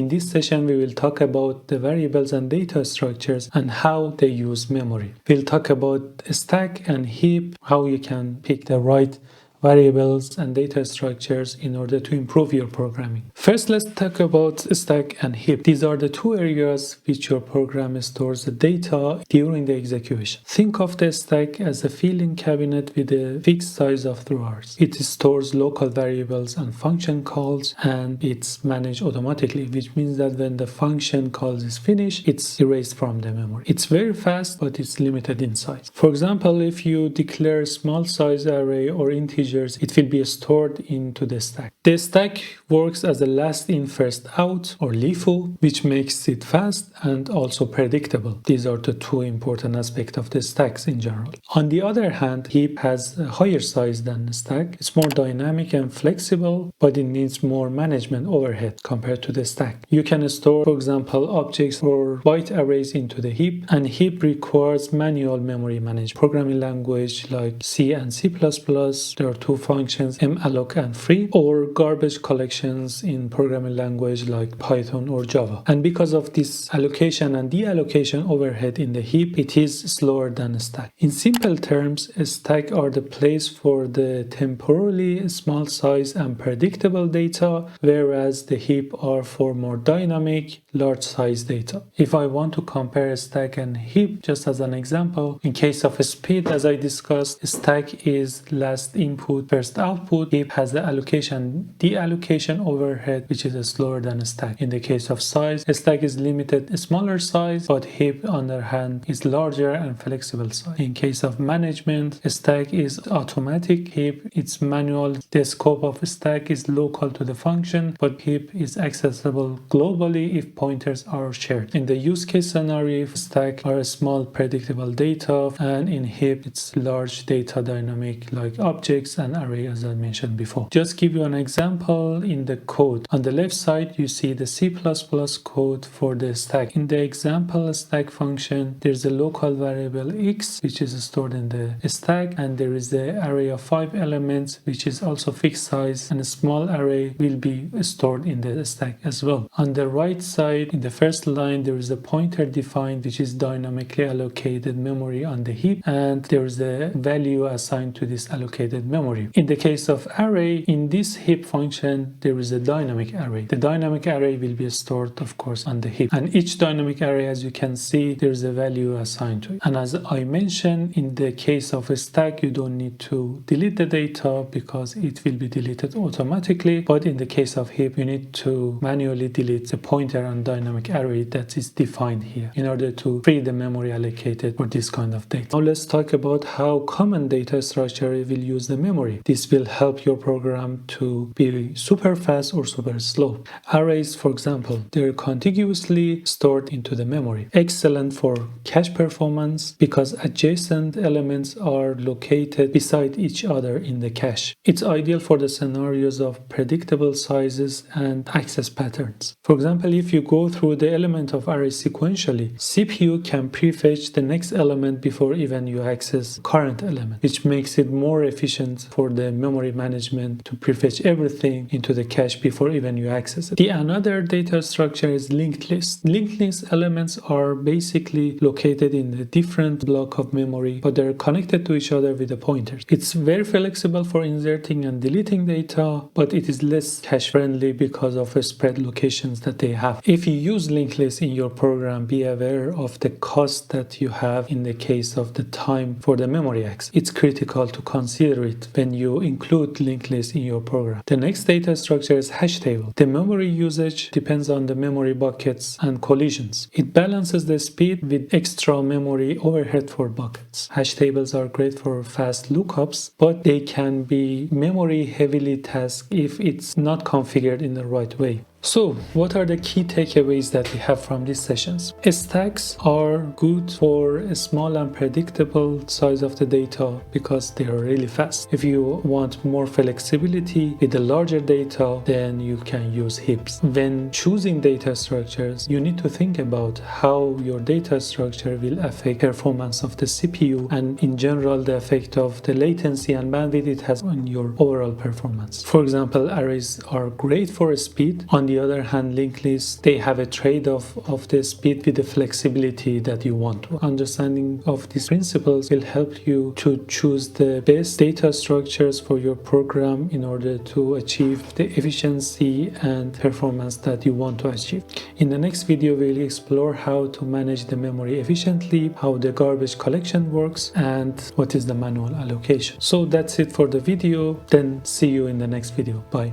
In this session, we will talk about the variables and data structures and how they use memory. We'll talk about stack and heap, how you can pick the right variables and data structures in order to improve your programming. First, let's talk about stack and heap. These are the two areas which your program stores the data during the execution. Think of the stack as a filing cabinet with a fixed size of drawers. It stores local variables and function calls, and it's managed automatically, which means that when the function calls is finished, it's erased from the memory. It's very fast, but it's limited in size. For example, if you declare a small size array or integer, it will be stored into the stack. The stack works as a last in first out or LIFO, which makes it fast and also predictable. These are the two important aspects of the stacks in general. On the other hand, heap has a higher size than the stack. It's more dynamic and flexible, but it needs more management overhead compared to the stack. You can store, for example, objects or byte arrays into the heap, and heap requires manual memory management. Programming language like C and C++, there are two functions, malloc and free, or garbage collections in programming language like Python or Java. And because of this allocation and deallocation overhead in the heap, it is slower than a stack. In simple terms, a stack are the place for the temporarily small size and predictable data, whereas the heap are for more dynamic, large size data. If I want to compare stack and heap, just as an example, in case of speed, as I discussed, stack is last input, first output. Heap has the allocation, deallocation overhead, which is slower than a stack. In the case of size, a stack is limited, a smaller size, but heap, on the other hand, is larger and flexible size. In case of management, a stack is automatic, heap it's manual. The scope of a stack is local to the function, but heap is accessible globally if pointers are shared. In the use case scenario, stack are small predictable data, and in heap it's large data dynamic like objects and array, as I mentioned before. Just give you an example in the code. On the left side, you see the C++ code for the stack. In the example stack function, there's a local variable x, which is stored in the stack, and there is the array of 5 elements, which is also fixed size, and a small array will be stored in the stack as well. On the right side, in the first line, there is a pointer defined, which is dynamically allocated memory on the heap, and there is a value assigned to this allocated memory. In the case of array, in this heap function, there is a dynamic array. The dynamic array will be stored, of course, on the heap. And each dynamic array, as you can see, there is a value assigned to it. And as I mentioned, in the case of a stack, you don't need to delete the data because it will be deleted automatically. But in the case of heap, you need to manually delete the pointer on dynamic array that is defined here in order to free the memory allocated for this kind of data. Now let's talk about how common data structure will use the memory. This will help your program to be super fast or super slow. Arrays, for example, they're contiguously stored into the memory. Excellent for cache performance because adjacent elements are located beside each other in the cache. It's ideal for the scenarios of predictable sizes and access patterns. For example, if you go through the element of array sequentially, CPU can prefetch the next element before even you access current element, which makes it more efficient for the memory management to prefetch everything into the cache before even you access it. The another data structure is linked list. Linked list elements are basically located in a different block of memory, but they're connected to each other with a pointer. It's very flexible for inserting and deleting data, but it is less cache friendly because of the spread locations that they have. If you use linked list in your program, be aware of the cost that you have in the case of the time for the memory access. It's critical to consider it when you include linked list in your program. The next data structure is hash table. The memory usage depends on the memory buckets and collisions. It balances the speed with extra memory overhead for buckets. Hash tables are great for fast lookups, but they can be memory heavily tasked if it's not configured in the right way. So, what are the key takeaways that we have from these sessions? Stacks are good for a small and predictable size of the data because they are really fast. If you want more flexibility with the larger data, then you can use heaps. When choosing data structures, you need to think about how your data structure will affect performance of the CPU and in general the effect of the latency and bandwidth it has on your overall performance. For example, arrays are great for speed. On the other hand, linked lists, they have a trade-off of the speed with the flexibility that you want. Understanding of these principles will help you to choose the best data structures for your program in order to achieve the efficiency and performance that you want to achieve. In the next video, we'll explore how to manage the memory efficiently, how the garbage collection works, and what is the manual allocation. So that's it for the video. Then see you in the next video. Bye.